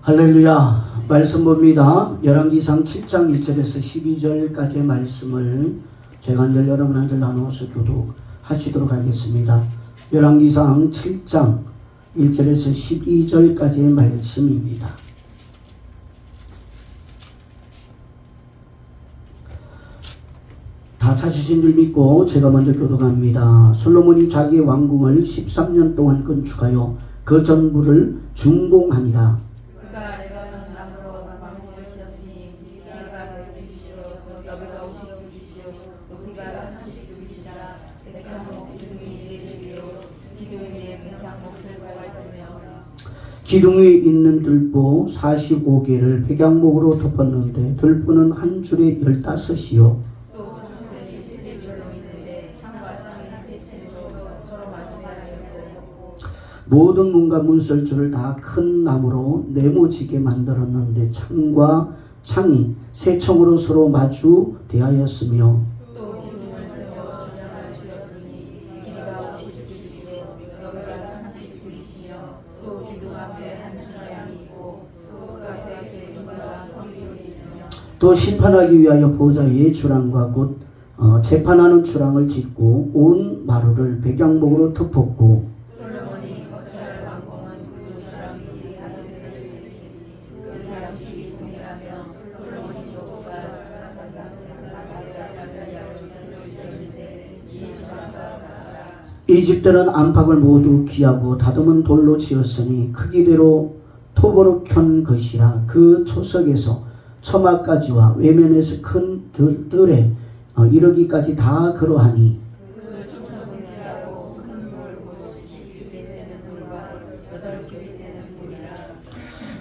할렐루야. 말씀 봅니다. 열왕기상 7장 1절에서 12절까지의 말씀을 제가 한 절 여러분 한 절 나누어서 교독하시도록 하겠습니다. 열왕기상 7장 1절에서 12절까지의 말씀입니다. 다 찾으신 줄 믿고 제가 먼저 교독합니다. 솔로몬이 자기의 왕궁을 13년 동안 건축하여 그 전부를 준공하니라. 그가 레바논 나무로 왕궁을 지었으니 길이가 100규빗이요 너비가 50규빗이요 높이가 30규빗이라 백향목 기둥이 4줄이요 기둥 위에 백향목들보가 있으며 기둥 위에 있는 들보 45개를 백향목으로 덮었는데 들보는 한 줄에 15이요 또 창들이 세 줄로 있는데 창과 창이 세 줄로 서로 마주하여 있고 모든 문과 문설주를 다 큰 나무로 네모지게 만들었는데 창과 창이 세 층으로 서로 마주 대하였으며 또 기둥을 세워 조장을 주었으니 길이가 50규빗이요 너비가 30규빗이며 또 기둥 앞에 한 주량이 있고 또 그 앞에 기둥과 성벽이 있으며 또 심판하기 위하여 보좌의 주랑과 곧 재판하는 주랑을 짓고 온 마루를 백향목으로 덮었고 솔로몬이 건설할 왕궁은 그 주랑 길이 가로대로 있으니 그 양식이 동일하며 솔로몬이 도구가 이 집들은 안팎을 모두 기하고 다듬은 돌로 지었으니 크기대로 토보로 켠 것이라. 그 초석에서 처마까지와 외면에서 큰 들에 이르기까지 다 그러하니 그 초석은 귀하고 큰 돌고 10규빗 되는 돌과 8규빗 되는 돌이라.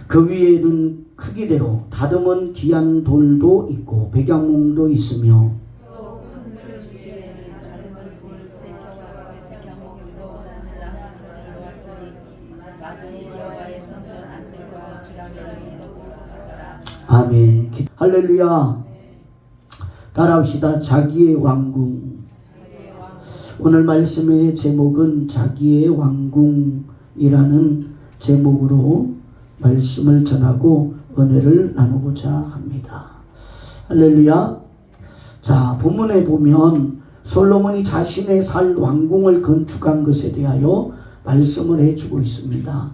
그 위에는 크기대로 다듬은 귀한 돌도 있고 백향목도 있으며 또 큰 돌 주위에는 다듬은 돌세 켜와 백향목도 남자 하늘로 왔으니 마치 여호와의 성전 안뜰과 주랑에 있는 것과 같더라. 아멘. 할렐루야. 따라합시다. 자기의 왕궁. 오늘 말씀의 제목은 자기의 왕궁이라는 제목으로 말씀을 전하고 은혜를 나누고자 합니다. 할렐루야. 자, 본문에 보면 솔로몬이 자신의 살 왕궁을 건축한 것에 대하여 말씀을 해주고 있습니다.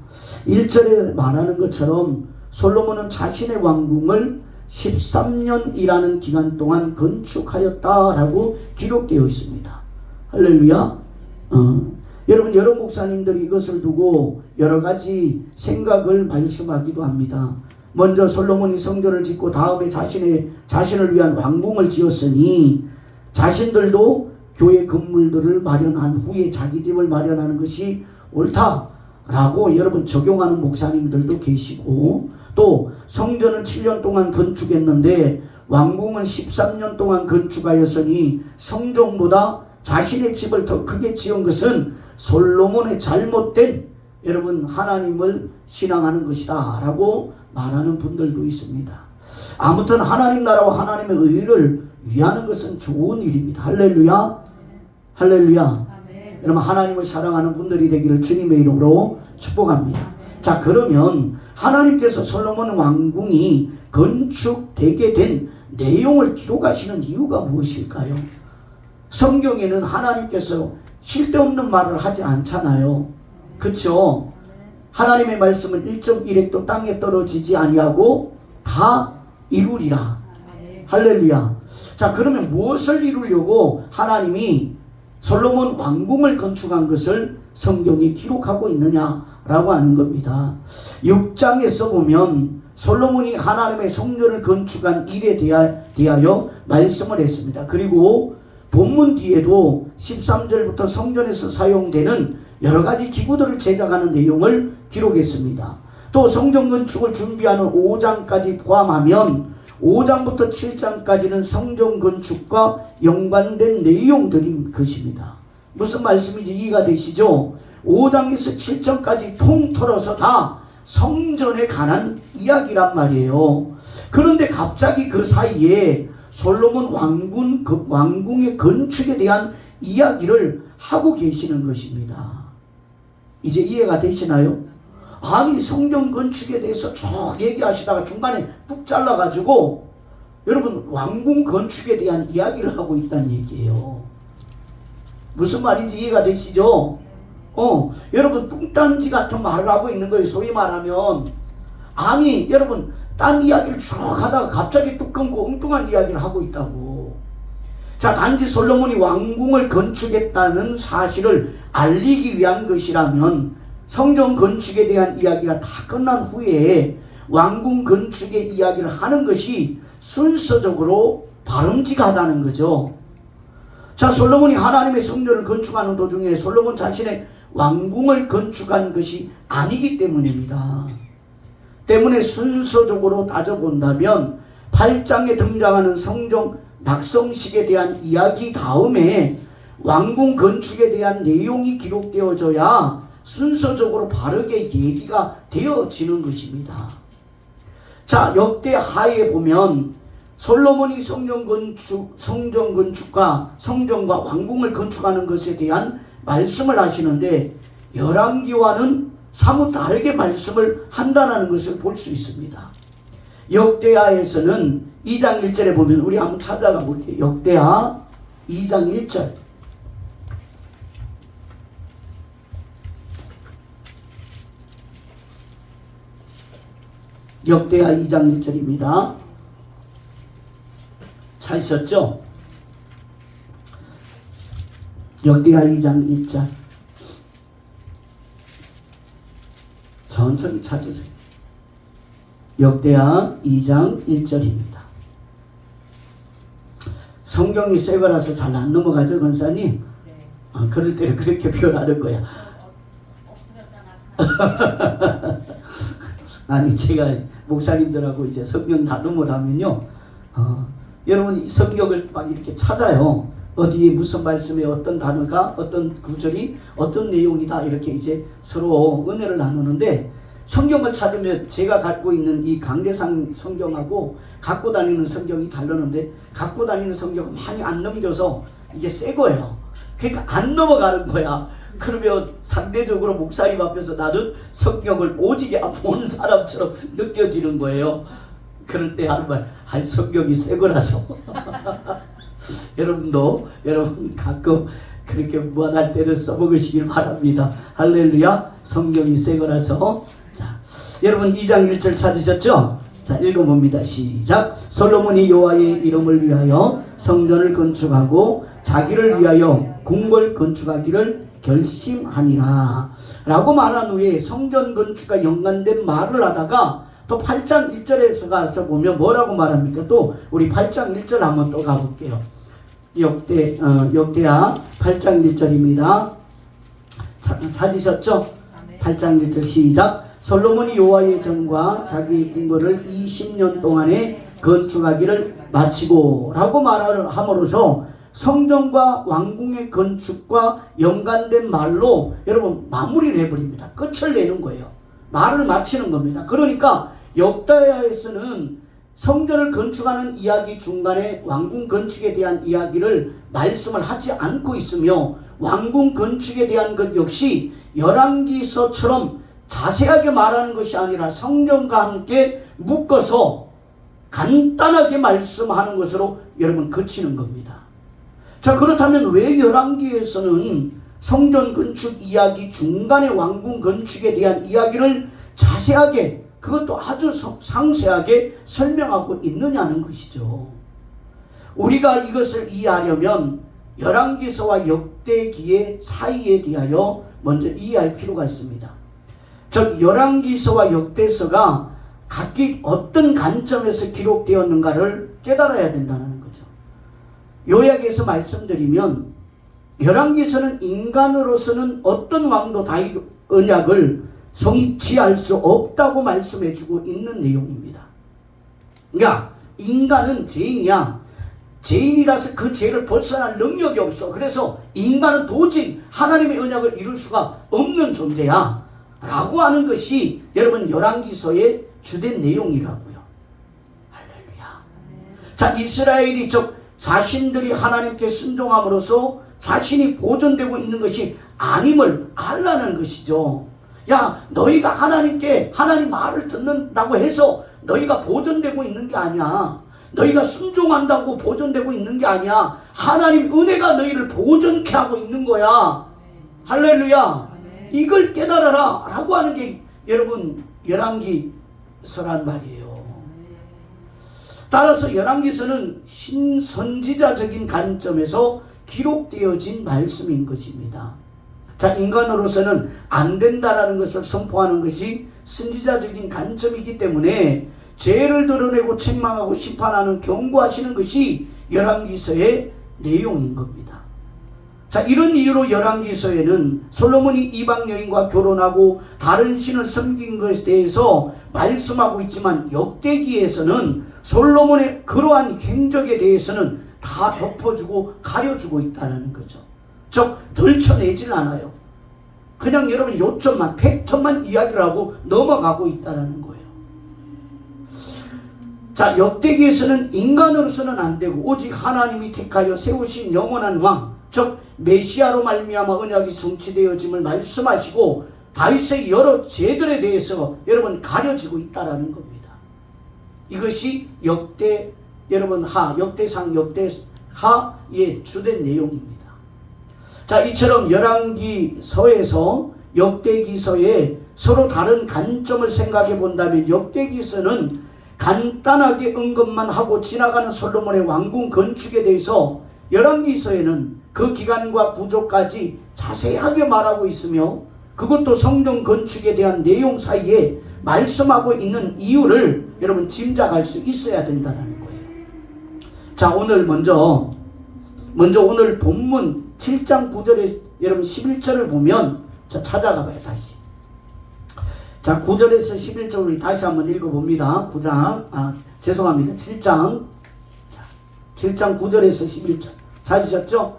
1절에 말하는 것처럼 솔로몬은 자신의 왕궁을 13년이라는 기간 동안 건축하였다라고 기록되어 있습니다. 할렐루야. 여러분, 여러 목사님들이 이것을 두고 여러 가지 생각을 말씀하기도 합니다. 먼저 솔로몬이 성전을 짓고 다음에 자신을 위한 왕궁을 지었으니 자신들도 교회 건물들을 마련한 후에 자기 집을 마련하는 것이 옳다라고 여러분 적용하는 목사님들도 계시고, 또 성전을 7년 동안 건축했는데 왕궁은 13년 동안 건축하였으니 성전보다 자신의 집을 더 크게 지은 것은 솔로몬의 잘못된 여러분 하나님을 신앙하는 것이다 라고 말하는 분들도 있습니다. 아무튼 하나님 나라와 하나님의 의를 위하는 것은 좋은 일입니다. 할렐루야. 할렐루야. 아멘. 여러분, 하나님을 사랑하는 분들이 되기를 주님의 이름으로 축복합니다. 자, 그러면 하나님께서 솔로몬 왕궁이 건축되게 된 내용을 기록하시는 이유가 무엇일까요? 성경에는 하나님께서 쓸데없는 말을 하지 않잖아요. 그렇죠? 하나님의 말씀은 1.1획도 땅에 떨어지지 아니하고 다 이루리라. 할렐루야. 자, 그러면 무엇을 이루려고 하나님이 솔로몬 왕궁을 건축한 것을 성경이 기록하고 있느냐라고 하는 겁니다. 6장에서 보면 솔로몬이 하나님의 성전을 건축한 일에 대하여 말씀을 했습니다. 그리고 본문 뒤에도 13절부터 성전에서 사용되는 여러 가지 기구들을 제작하는 내용을 기록했습니다. 또 성전 건축을 준비하는 5장까지 포함하면 5장부터 7장까지는 성전 건축과 연관된 내용들인 것입니다. 무슨 말씀인지 이해가 되시죠? 5장에서 7장까지 통틀어서 다 성전에 관한 이야기란 말이에요. 그런데 갑자기 그 사이에 솔로몬 왕궁의 건축에 대한 이야기를 하고 계시는 것입니다. 이제 이해가 되시나요? 아니 성전 건축에 대해서 쭉 얘기하시다가 중간에 뚝 잘라가지고 여러분 왕궁 건축에 대한 이야기를 하고 있다는 얘기예요. 무슨 말인지 이해가 되시죠? 여러분 뚱딴지 같은 말을 하고 있는 거예요. 소위 말하면 아니 여러분 딴 이야기를 쭉 하다가 갑자기 뚝 끊고 엉뚱한 이야기를 하고 있다고. 자, 단지 솔로몬이 왕궁을 건축했다는 사실을 알리기 위한 것이라면 성전 건축에 대한 이야기가 다 끝난 후에 왕궁 건축의 이야기를 하는 것이 순서적으로 바람직하다는 거죠. 자, 솔로몬이 하나님의 성전을 건축하는 도중에 솔로몬 자신의 왕궁을 건축한 것이 아니기 때문입니다. 때문에 순서적으로 따져본다면 8장에 등장하는 성전 낙성식에 대한 이야기 다음에 왕궁 건축에 대한 내용이 기록되어져야 순서적으로 바르게 얘기가 되어지는 것입니다. 자, 역대하에 보면 솔로몬이 성전 건축과 성전과 왕궁을 건축하는 것에 대한 말씀을 하시는데 열왕기와는 사뭇 다르게 말씀을 한다는 것을 볼 수 있습니다. 역대하에서는 2장 1절에 보면 우리 한번 찾아가 볼게요. 역대하 2장 1절. 역대하 2장 1절입니다. 찾으셨죠? 역대하 2장 1절. 천천히 찾으세요. 역대하 2장 1절입니다. 성경이 새 거라서 잘 안 넘어가죠, 권사님? 네. 그럴 때는 그렇게 표현하는 거야. 아니, 제가 목사님들하고 이제 성경 나눔을 하면요, 여러분 이 성경을 막 이렇게 찾아요. 어디에 무슨 말씀에 어떤 단어가 어떤 구절이 어떤 내용이다 이렇게 이제 서로 은혜를 나누는데 성경을 찾으면 제가 갖고 있는 이 강대상 성경하고 갖고 다니는 성경이 다르는데 갖고 다니는 성경을 많이 안 넘겨서 이게 새 거예요. 그러니까 안 넘어가는 거야. 그러면 상대적으로 목사님 앞에서 나는 성경을 오지게 안 보는 사람처럼 느껴지는 거예요. 그럴 때 하는 말, 성경이 새 거라서. 여러분도 여러분 가끔 그렇게 무한할 때는 써먹으시길 바랍니다. 할렐루야. 성경이 새 거라서. 자, 여러분 2장 1절 찾으셨죠? 자, 읽어봅니다. 시작. 솔로몬이 여호와의 이름을 위하여 성전을 건축하고 자기를 위하여 궁궐 건축하기를 결심하니라 라고 말한 후에 성전 건축과 연관된 말을 하다가 또 8장 1절에서 가서 보면 뭐라고 말합니까? 또 우리 8장 1절 한번 또 가볼게요. 역대하 8장 1절입니다. 찾으셨죠? 8장 1절 시작. 솔로몬이 여호와의 전과 자기의 궁궐을 20년 동안에 건축하기를 마치고 라고 말을 함으로써 성전과 왕궁의 건축과 연관된 말로 여러분 마무리를 해버립니다. 끝을 내는 거예요. 말을 마치는 겁니다. 그러니까 역대하에서는 성전을 건축하는 이야기 중간에 왕궁 건축에 대한 이야기를 말씀을 하지 않고 있으며 왕궁 건축에 대한 것 역시 열왕기서처럼 자세하게 말하는 것이 아니라 성전과 함께 묶어서 간단하게 말씀하는 것으로 여러분 그치는 겁니다. 자, 그렇다면 왜 열왕기에서는 성전 건축 이야기 중간에 왕궁 건축에 대한 이야기를 자세하게 그것도 아주 상세하게 설명하고 있느냐는 것이죠. 우리가 이것을 이해하려면 열왕기서와 역대기의 사이에 대하여 먼저 이해할 필요가 있습니다. 즉 열왕기서와 역대서가 각기 어떤 관점에서 기록되었는가를 깨달아야 된다는 거죠. 요약해서 말씀드리면 열왕기서는 인간으로서는 어떤 왕도 다윗 언약을 성취할 수 없다고 말씀해주고 있는 내용입니다. 그러니까 인간은 죄인이야. 죄인이라서 그 죄를 벗어날 능력이 없어. 그래서 인간은 도저히 하나님의 언약을 이룰 수가 없는 존재야 라고 하는 것이 여러분 열왕기서의 주된 내용이라고요. 할렐루야. 자, 이스라엘이 즉 자신들이 하나님께 순종함으로써 자신이 보존되고 있는 것이 아님을 알라는 것이죠. 야, 너희가 하나님 말을 듣는다고 해서 너희가 보존되고 있는 게 아니야. 너희가 순종한다고 보존되고 있는 게 아니야. 하나님 은혜가 너희를 보존케 하고 있는 거야. 할렐루야. 이걸 깨달아라 라고 하는 게 여러분 열왕기서란 말이에요. 따라서 열왕기서는 신선지자적인 관점에서 기록되어진 말씀인 것입니다. 자, 인간으로서는 안 된다라는 것을 선포하는 것이 선지자적인 관점이기 때문에 죄를 드러내고 책망하고 심판하는 경고하시는 것이 열왕기서의 내용인 겁니다. 자, 이런 이유로 열왕기서에는 솔로몬이 이방 여인과 결혼하고 다른 신을 섬긴 것에 대해서 말씀하고 있지만 역대기에서는 솔로몬의 그러한 행적에 대해서는 다 덮어주고 가려주고 있다는 거죠. 즉 덜쳐내질 않아요. 그냥 여러분 요점만 팩트만 이야기를 하고 넘어가고 있다는 거예요. 자, 역대기에서는 인간으로서는 안 되고 오직 하나님이 택하여 세우신 영원한 왕, 즉 메시아로 말미암아 언약이 성취되어짐을 말씀하시고 다윗의 여러 죄들에 대해서 여러분 가려지고 있다라는 겁니다. 이것이 역대상 역대하의 주된 내용입니다. 자, 이처럼 열왕기서에서 역대기서에 서로 다른 관점을 생각해 본다면 역대기서는 간단하게 언급만 하고 지나가는 솔로몬의 왕궁 건축에 대해서 열왕기서에는 그 기간과 구조까지 자세하게 말하고 있으며 그것도 성전 건축에 대한 내용 사이에 말씀하고 있는 이유를 여러분 짐작할 수 있어야 된다는 거예요. 자, 오늘 먼저 오늘 본문 7장 9절에 여러분 11절을 보면 자, 찾아가 봐요. 다시. 자, 9절에서 11절 우리 다시 한번 읽어봅니다. 7장. 자, 7장 9절에서 11절. 찾으셨죠?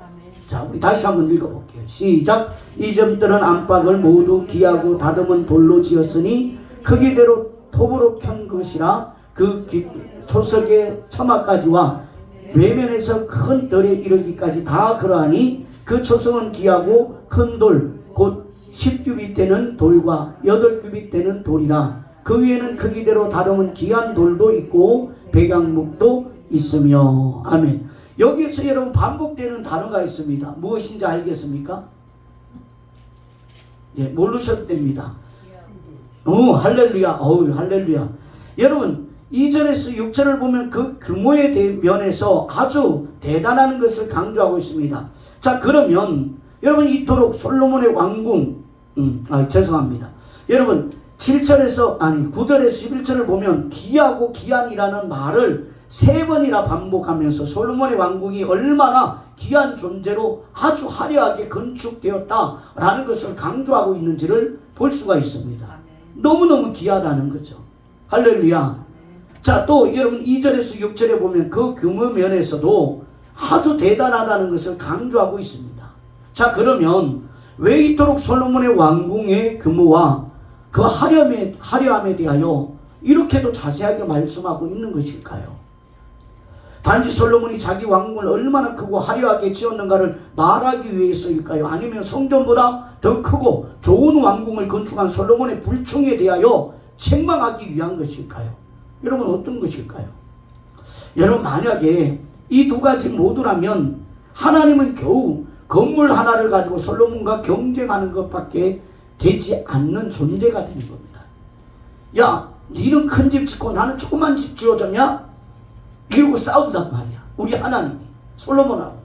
자, 우리 다시 한번 읽어볼게요. 시작. 이 점들은 안팎을 모두 기하고 다듬은 돌로 지었으니 크기대로 톱으로 켠 것이라 그 초석의 처마까지와 외면에서 큰 덜에 이르기까지 다 그러하니 그 초석은 기하고 큰 돌 곧 10규빗 되는 돌과 8규빗 되는 돌이라. 그 위에는 크기대로 다듬은 귀한 돌도 있고 백양목도 있으며. 아멘. 여기에서 여러분 반복되는 단어가 있습니다. 무엇인지 알겠습니까? 네, 모르셔도 됩니다. 할렐루야. 할렐루야. 여러분 2절에서 6절을 보면 그 규모의 면에서 아주 대단한 것을 강조하고 있습니다. 자, 그러면 여러분 이토록 솔로몬의 왕궁 죄송합니다. 여러분 9절에서 11절을 보면 기하고 기한이라는 말을 3번이나 반복하면서 솔로몬의 왕궁이 얼마나 귀한 존재로 아주 화려하게 건축되었다라는 것을 강조하고 있는지를 볼 수가 있습니다. 너무너무 귀하다는 거죠. 할렐루야. 자, 또 여러분 2절에서 6절에 보면 그 규모 면에서도 아주 대단하다는 것을 강조하고 있습니다. 자, 그러면 왜 이토록 솔로몬의 왕궁의 규모와 그 화려함에 대하여 이렇게도 자세하게 말씀하고 있는 것일까요? 단지 솔로몬이 자기 왕궁을 얼마나 크고 화려하게 지었는가를 말하기 위해서일까요? 아니면 성전보다 더 크고 좋은 왕궁을 건축한 솔로몬의 불충에 대하여 책망하기 위한 것일까요? 여러분 어떤 것일까요? 여러분 만약에 이 두 가지 모두라면 하나님은 겨우 건물 하나를 가지고 솔로몬과 경쟁하는 것밖에 되지 않는 존재가 되는 겁니다. 야, 니는 큰 집 짓고 나는 조그만 집 지어줬냐? 이러고 싸우단 말이야. 우리 하나님이 솔로몬하고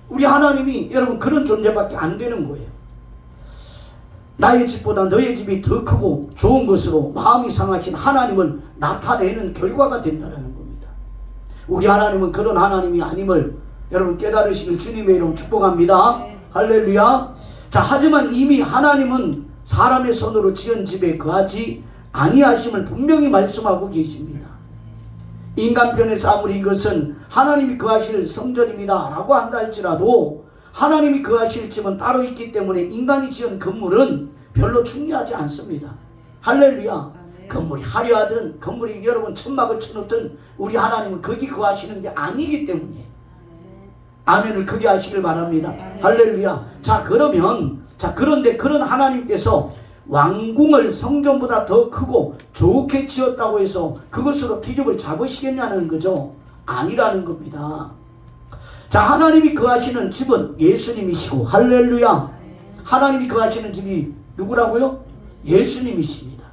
우리 하나님이 여러분 그런 존재밖에 안 되는 거예요. 나의 집보다 너의 집이 더 크고 좋은 것으로 마음이 상하신 하나님을 나타내는 결과가 된다는 겁니다. 우리 하나님은 그런 하나님이 아님을 여러분 깨달으시길 주님의 이름 축복합니다. 할렐루야. 자, 하지만 이미 하나님은 사람의 손으로 지은 집에 거하지 아니하심을 분명히 말씀하고 계십니다. 인간 편에서 아무리 이것은 하나님이 거하실 성전입니다 라고 한다 할지라도 하나님이 거하실 집은 따로 있기 때문에 인간이 지은 건물은 별로 중요하지 않습니다. 할렐루야. 건물이 화려하든 건물이 여러분 천막을 쳐놓든 우리 하나님은 거기 거하시는 게 아니기 때문에 아멘을 크게 하시길 바랍니다. 할렐루야. 자, 그런데 그런 하나님께서 왕궁을 성전보다 더 크고 좋게 지었다고 해서 그것으로 트집을 잡으시겠냐는 거죠. 아니라는 겁니다. 자, 하나님이 거하시는 집은 예수님이시고, 할렐루야. 하나님이 거하시는 집이 누구라고요? 예수님이십니다.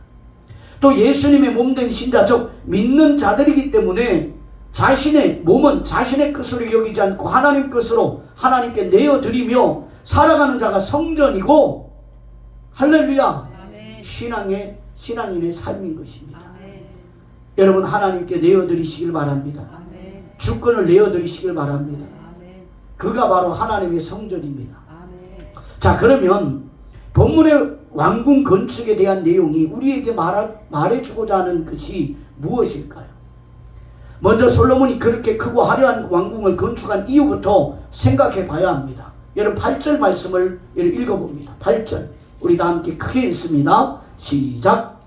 또 예수님의 몸된 신자, 즉 믿는 자들이기 때문에 자신의 몸은 자신의 것으로 여기지 않고 하나님 것으로 하나님께 내어드리며 살아가는 자가 성전이고, 할렐루야, 신앙인의 삶인 것입니다. 여러분, 하나님께 내어드리시길 바랍니다. 주권을 내어드리시길 바랍니다. 그가 바로 하나님의 성전입니다. 자, 그러면 본문의 왕궁 건축에 대한 내용이 우리에게 말해주고자 하는 것이 무엇일까요? 먼저 솔로몬이 그렇게 크고 화려한 왕궁을 건축한 이유부터 생각해 봐야 합니다. 여러분, 8절 말씀을 읽어봅니다. 8절 우리 다 함께 크게 읽습니다. 시작.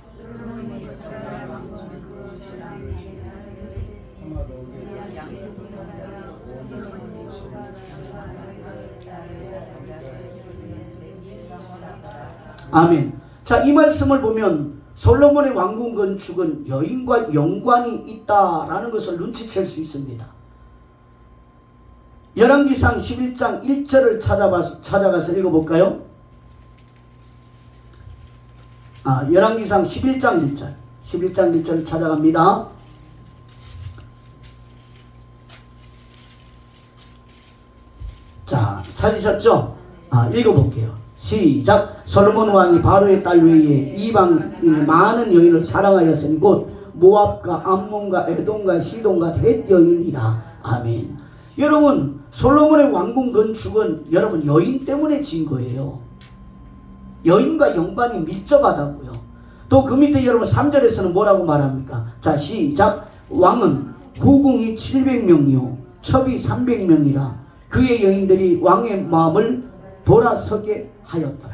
아멘. 자, 이 말씀을 보면 솔로몬의 왕궁 건축은 여인과 연관이 있다라는 것을 눈치챌 수 있습니다. 열왕기상 11장 1절을 찾아가서 읽어볼까요? 열왕기상 11장 1절. 11장 1절을 찾아갑니다. 자, 찾으셨죠? 읽어볼게요. 시작. 솔로몬 왕이 바로의 딸 외에 이방인의 많은 여인을 사랑하였으니 곧 모압과 암몬과 에돔과 시돈과 헷 여인이라. 아멘. 여러분, 솔로몬의 왕궁 건축은 여러분 여인 때문에 진 거예요. 여인과 연관이 밀접하다고요. 또 그 밑에 여러분 3절에서는 뭐라고 말합니까? 자, 시작. 왕은 후궁이 700명이요 첩이 300명이라 그의 여인들이 왕의 마음을 돌아서게 하였더라.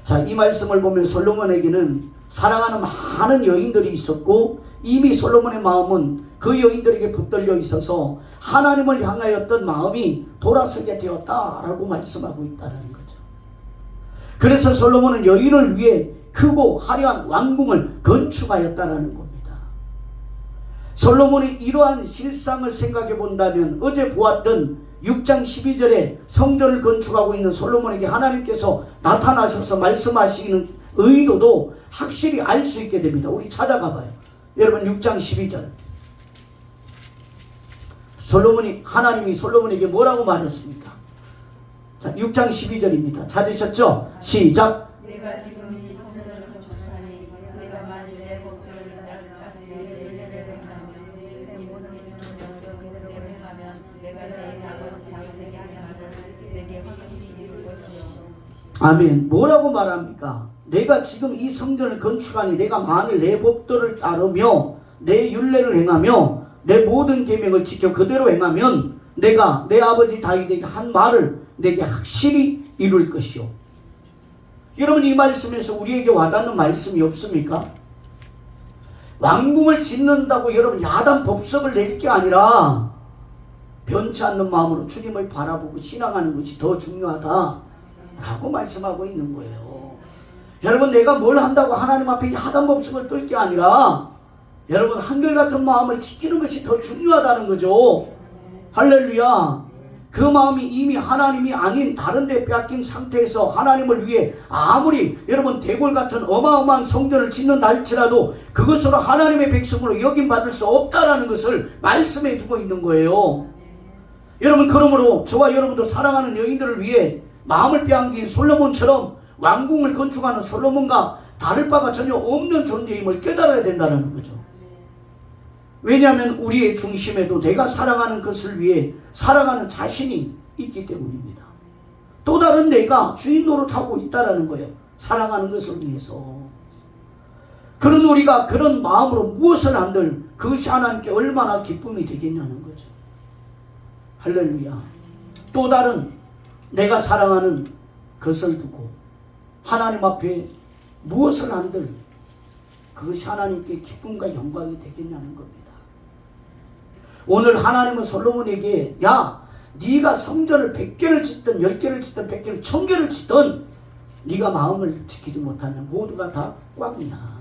자, 이 말씀을 보면 솔로몬에게는 사랑하는 많은 여인들이 있었고 이미 솔로몬의 마음은 그 여인들에게 붙들려 있어서 하나님을 향하였던 마음이 돌아서게 되었다라고 말씀하고 있다는 거죠. 그래서 솔로몬은 여인을 위해 크고 화려한 왕궁을 건축하였다라는 겁니다. 솔로몬의 이러한 실상을 생각해 본다면 어제 보았던 6장 12절에 성전을 건축하고 있는 솔로몬에게 하나님께서 나타나셔서 말씀하시는 의도도 확실히 알 수 있게 됩니다. 우리 찾아가 봐요. 여러분 6장 12절. 하나님이 솔로몬에게 뭐라고 말했습니까? 자, 6장 12절입니다. 찾으셨죠? 시작. 내가 지금 이 성전을 건축하니 내가 만일 내 법도를 행하면 내가 내 아버지 다윗에게 한 말을 내게 확실히 이룰 것이요. 아멘. 뭐라고 말합니까? 내가 지금 이 성전을 건축하니 내가 만일 내 법도를 따르며 내 율례를 행하며 내 모든 계명을 지켜 그대로 행하면 내가 내 아버지 다윗에게 한 말을 내게 확실히 이룰 것이요. 여러분, 이 말씀에서 우리에게 와닿는 말씀이 없습니까? 왕궁을 짓는다고 여러분 야단 법석을 낼 게 아니라 변치 않는 마음으로 주님을 바라보고 신앙하는 것이 더 중요하다라고 말씀하고 있는 거예요. 여러분, 내가 뭘 한다고 하나님 앞에 야단 법석을 뜰 게 아니라 여러분 한결같은 마음을 지키는 것이 더 중요하다는 거죠. 할렐루야. 그 마음이 이미 하나님이 아닌 다른 데 빼앗긴 상태에서 하나님을 위해 아무리 여러분 대궐 같은 어마어마한 성전을 짓는다 할지라도 그것으로 하나님의 백성으로 여김받을 수 없다라는 것을 말씀해 주고 있는 거예요. 여러분, 그러므로 저와 여러분도 사랑하는 여인들을 위해 마음을 빼앗긴 솔로몬처럼 왕궁을 건축하는 솔로몬과 다를 바가 전혀 없는 존재임을 깨달아야 된다는 거죠. 왜냐하면 우리의 중심에도 내가 사랑하는 것을 위해 살아가는 자신이 있기 때문입니다. 또 다른 내가 주인 노릇하고 있다는 거예요. 사랑하는 것을 위해서. 그런 우리가 그런 마음으로 무엇을 한들 그것이 하나님께 얼마나 기쁨이 되겠냐는 거죠. 할렐루야. 또 다른 내가 사랑하는 것을 두고 하나님 앞에 무엇을 한들 그것이 하나님께 기쁨과 영광이 되겠냐는 겁니다. 오늘 하나님은 솔로몬에게 네가 성전을 100개를 짓든 10개를 짓든 100개를 1000개를 짓든 네가 마음을 지키지 못하면 모두가 다 꽝이야.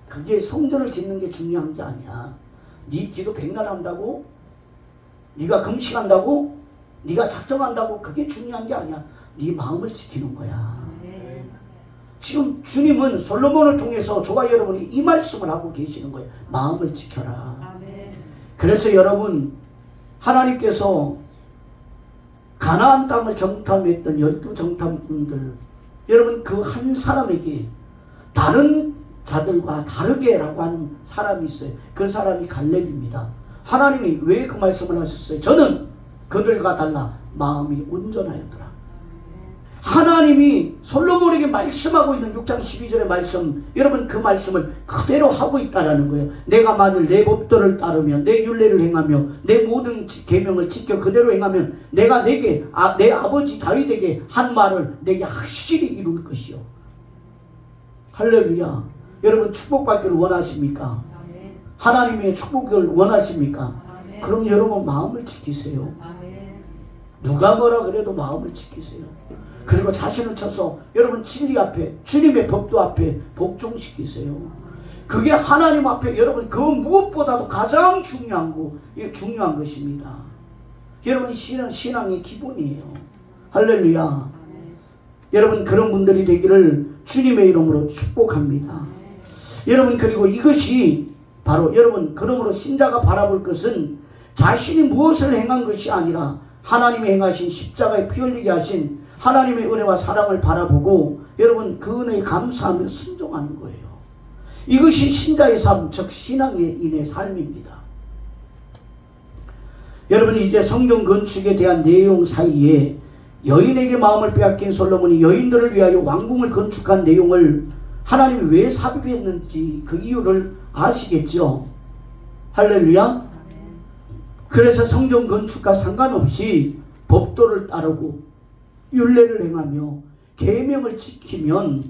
그게 성전을 짓는 게 중요한 게 아니야. 네 기도 백날 한다고, 네가 금식한다고, 네가 작정한다고 그게 중요한 게 아니야. 네 마음을 지키는 거야. 지금 주님은 솔로몬을 통해서 저와 여러분이 이 말씀을 하고 계시는 거예요. 마음을 지켜라. 그래서 여러분, 하나님께서 가나안 땅을 정탐했던 12 정탐꾼들, 여러분 그 한 사람에게 다른 자들과 다르게라고 하는 사람이 있어요. 그 사람이 갈렙입니다. 하나님이 왜 그 말씀을 하셨어요? 저는 그들과 달라 마음이 온전하였더라. 하나님이 솔로몬에게 말씀하고 있는 6장 12절의 말씀, 여러분 그 말씀을 그대로 하고 있다라는 거예요. 내가 만일 내 법도를 따르며 내 율례를 행하며 내 모든 계명을 지켜 그대로 행하면 내가 내게 내 아버지 다윗에게 한 말을 내게 확실히 이룰 것이요. 할렐루야. 여러분 축복받기를 원하십니까? 하나님의 축복을 원하십니까? 그럼 여러분 마음을 지키세요. 누가 뭐라 그래도 마음을 지키세요. 그리고 자신을 쳐서 여러분 진리 앞에, 주님의 법도 앞에 복종시키세요. 그게 하나님 앞에 여러분 그 무엇보다도 가장 중요한 것입니다. 여러분 신앙의 기본이에요. 할렐루야. 여러분 그런 분들이 되기를 주님의 이름으로 축복합니다. 여러분 그리고 이것이 바로 여러분 그러므로 신자가 바라볼 것은 자신이 무엇을 행한 것이 아니라 하나님이 행하신 십자가에 피 흘리게 하신 하나님의 은혜와 사랑을 바라보고 여러분 그 은혜에 감사하며 순종하는 거예요. 이것이 신자의 삶, 즉 신앙인의 삶입니다. 여러분 이제 성경 건축에 대한 내용 사이에 여인에게 마음을 빼앗긴 솔로몬이 여인들을 위하여 왕궁을 건축한 내용을 하나님이 왜 삽입했는지 그 이유를 아시겠죠? 할렐루야. 그래서 성경 건축과 상관없이 법도를 따르고 율례를 행하며 계명을 지키면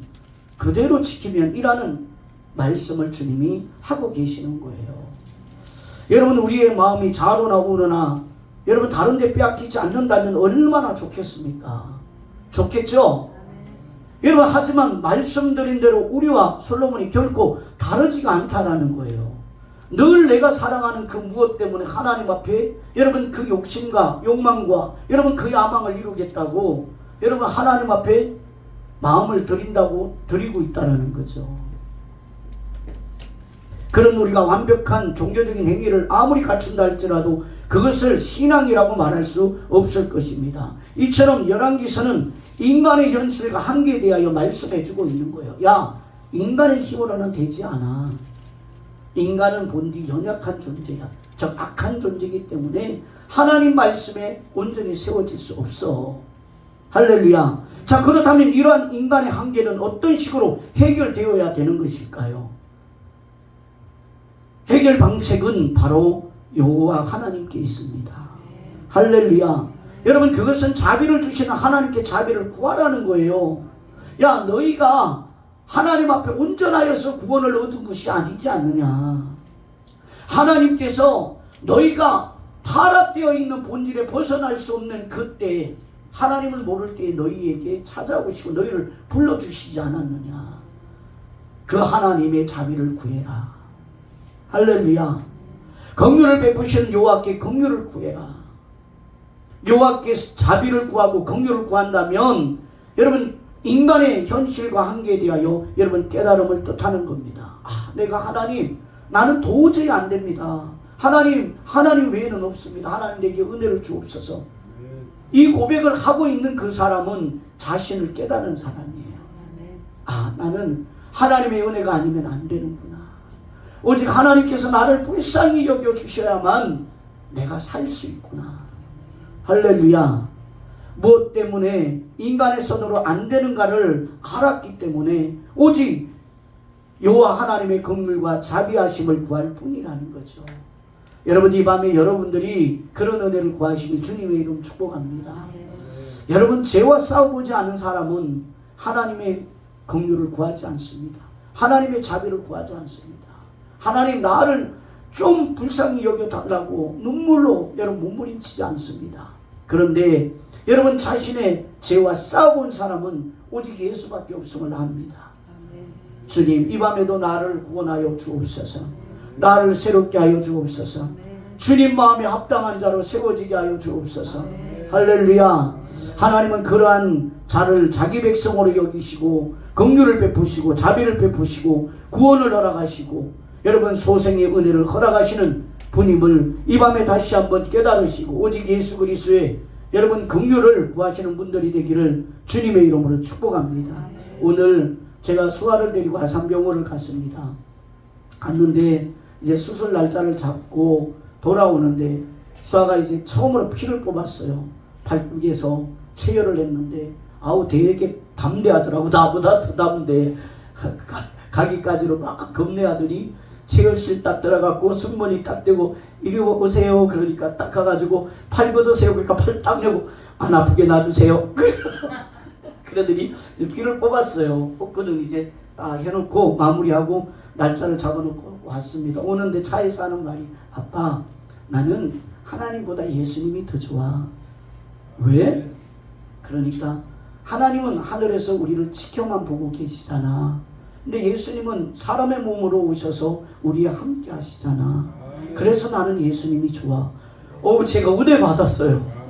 그대로 지키면 이라는 말씀을 주님이 하고 계시는 거예요. 여러분 우리의 마음이 좌로나 우로나 여러분 다른 데 빼앗기지 않는다면 얼마나 좋겠습니까? 좋겠죠? 여러분 하지만 말씀드린 대로 우리와 솔로몬이 결코 다르지가 않다라는 거예요. 늘 내가 사랑하는 그 무엇 때문에 하나님 앞에 여러분 그 욕심과 욕망과 여러분 그 야망을 이루겠다고 여러분 하나님 앞에 마음을 드리고 있다는 거죠. 그런 우리가 완벽한 종교적인 행위를 아무리 갖춘다 할지라도 그것을 신앙이라고 말할 수 없을 것입니다. 이처럼 열왕기서는 인간의 현실과 한계에 대하여 말씀해주고 있는 거예요. 야, 인간의 힘으로는 되지 않아. 인간은 본디 연약한 존재야. 즉 악한 존재이기 때문에 하나님 말씀에 온전히 세워질 수 없어. 할렐루야. 자, 그렇다면 이러한 인간의 한계는 어떤 식으로 해결되어야 되는 것일까요? 해결 방책은 바로 여호와 하나님께 있습니다. 할렐루야. 여러분 그것은 자비를 주시는 하나님께 자비를 구하라는 거예요. 야, 너희가 하나님 앞에 온전하여서 구원을 얻은 것이 아니지 않느냐. 하나님께서 너희가 타락되어 있는 본질에 벗어날 수 없는 그때 하나님을 모를 때에 너희에게 찾아오시고 너희를 불러주시지 않았느냐. 그 하나님의 자비를 구해라. 할렐루야. 긍휼을 베푸시는 여호와께 긍휼을 구해라. 여호와께 자비를 구하고 긍휼을 구한다면 여러분 인간의 현실과 한계에 대하여 여러분 깨달음을 뜻하는 겁니다. 아, 내가 하나님 나는 도저히 안 됩니다. 하나님 외에는 없습니다. 하나님 내게 은혜를 주옵소서. 이 고백을 하고 있는 그 사람은 자신을 깨닫는 사람이에요. 아, 나는 하나님의 은혜가 아니면 안 되는구나. 오직 하나님께서 나를 불쌍히 여겨주셔야만 내가 살 수 있구나. 할렐루야. 무엇 때문에 인간의 손으로 안 되는가를 알았기 때문에 오직 여호와 하나님의 긍휼과 자비하심을 구할 뿐이라는 거죠. 여러분 이 밤에 여러분들이 그런 은혜를 구하시길 주님의 이름 축복합니다. 여러분 죄와 싸워보지 않은 사람은 하나님의 긍휼을 구하지 않습니다. 하나님의 자비를 구하지 않습니다. 하나님 나를 좀 불쌍히 여겨달라고 눈물로 여러분 몸부림치지 않습니다. 그런데 여러분 자신의 죄와 싸워본 사람은 오직 예수밖에 없음을 압니다. 주님 이 밤에도 나를 구원하여 주옵소서. 나를 새롭게 하여 주옵소서. 주님 마음에 합당한 자로 세워지게 하여 주옵소서. 할렐루야. 하나님은 그러한 자를 자기 백성으로 여기시고 긍휼을 베푸시고 자비를 베푸시고 구원을 허락하시고 여러분 소생의 은혜를 허락하시는 분임을 이 밤에 다시 한번 깨달으시고 오직 예수 그리스도의 여러분 긍휼을 구하시는 분들이 되기를 주님의 이름으로 축복합니다. 오늘 제가 수아를 데리고 아산병원을 갔습니다. 갔는데 이제 수술 날짜를 잡고 돌아오는데 수아가 이제 처음으로 피를 뽑았어요. 발국에서 체열을 했는데 아우 되게 담대하더라고. 나보다 더 담대. 가기까지로 막 겁내하더니 체열실 딱 들어갔고 승문이 딱 되고 이리 오세요. 그러니까 딱 가가지고 팔 걷으세요. 그러니까 팔 딱 내고 안 아프게 놔주세요. 그러더니 피를 뽑았어요. 뽑고는 이제 딱 해놓고 마무리하고 날짜를 잡아놓고 왔습니다. 오는데 차에서 하는 말이 아빠 나는 하나님보다 예수님이 더 좋아. 왜? 그러니까 하나님은 하늘에서 우리를 지켜만 보고 계시잖아. 근데 예수님은 사람의 몸으로 오셔서 우리와 함께 하시잖아. 그래서 나는 예수님이 좋아. 제가 은혜 받았어요.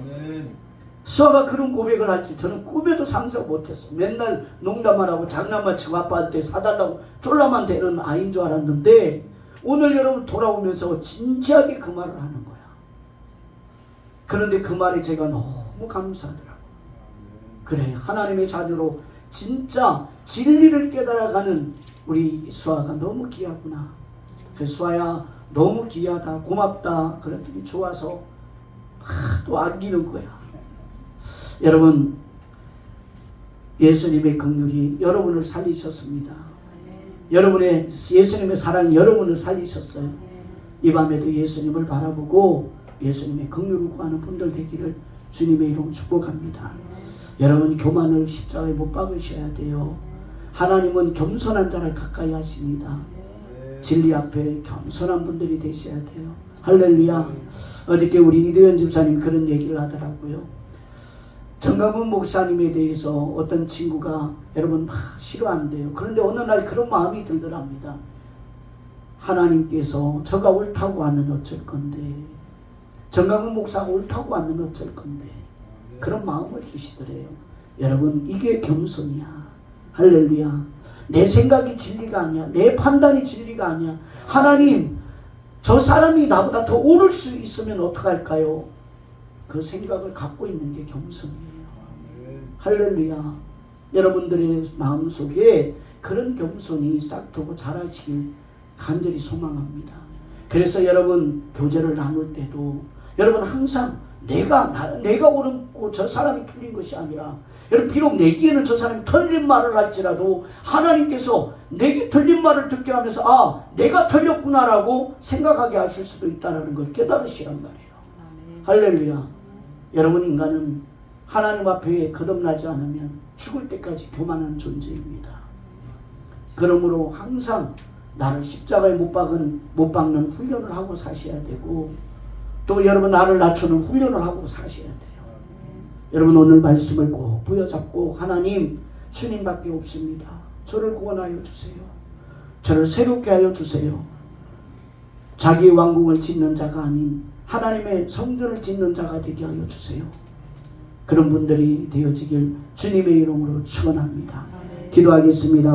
수아가 그런 고백을 할지 저는 꿈에도 상상 못했어. 맨날 농담만 하고 장난만 치고 아빠한테 사달라고 쫄라만 되는 아이인 줄 알았는데 오늘 여러분 돌아오면서 진지하게 그 말을 하는 거야. 그런데 그 말에 제가 너무 감사하더라고. 그래 하나님의 자녀로 진짜 진리를 깨달아가는 우리 수아가 너무 귀하구나. 그 수아야 너무 귀하다 고맙다 그랬더니 좋아서 또 안기는 거야. 여러분 예수님의 긍휼이 여러분을 살리셨습니다. 여러분의 예수님의 사랑이 여러분을 살리셨어요. 이 밤에도 예수님을 바라보고 예수님의 긍휼을 구하는 분들 되기를 주님의 이름으로 축복합니다. 여러분 교만을 십자가에 못 박으셔야 돼요. 하나님은 겸손한 자를 가까이 하십니다. 진리 앞에 겸손한 분들이 되셔야 돼요. 할렐루야. 어저께 우리 이도현 집사님 그런 얘기를 하더라고요. 정강훈 목사님에 대해서 어떤 친구가 여러분 막 싫어한대요. 그런데 어느 날 그런 마음이 들더랍니다. 하나님께서 저가 옳다고 하면 어쩔 건데 정강훈 목사가 옳다고 하면 어쩔 건데 그런 마음을 주시더래요. 여러분 이게 겸손이야. 할렐루야. 내 생각이 진리가 아니야. 내 판단이 진리가 아니야. 하나님 저 사람이 나보다 더 옳을 수 있으면 어떡할까요? 그 생각을 갖고 있는 게 겸손이에요. 할렐루야. 여러분들의 마음속에 그런 겸손이 싹트고 자라시길 간절히 소망합니다. 그래서 여러분 교제를 나눌 때도 여러분 항상 내가 옳고 저 사람이 틀린 것이 아니라 여러분 비록 내기에는 저 사람이 틀린 말을 할지라도 하나님께서 내게 틀린 말을 듣게 하면서 내가 틀렸구나라고 생각하게 하실 수도 있다는 걸 깨달으시란 말이에요. 할렐루야. 여러분 인간은 하나님 앞에 거듭나지 않으면 죽을 때까지 교만한 존재입니다. 그러므로 항상 나를 십자가에 못 박는 훈련을 하고 사셔야 되고 또 여러분 나를 낮추는 훈련을 하고 사셔야 돼요. 여러분 오늘 말씀을 꼭 부여잡고 하나님 주님밖에 없습니다. 저를 구원하여 주세요. 저를 새롭게 하여 주세요. 자기 왕궁을 짓는 자가 아닌 하나님의 성전을 짓는 자가 되게 하여 주세요. 그런 분들이 되어지길 주님의 이름으로 축원합니다. 기도하겠습니다.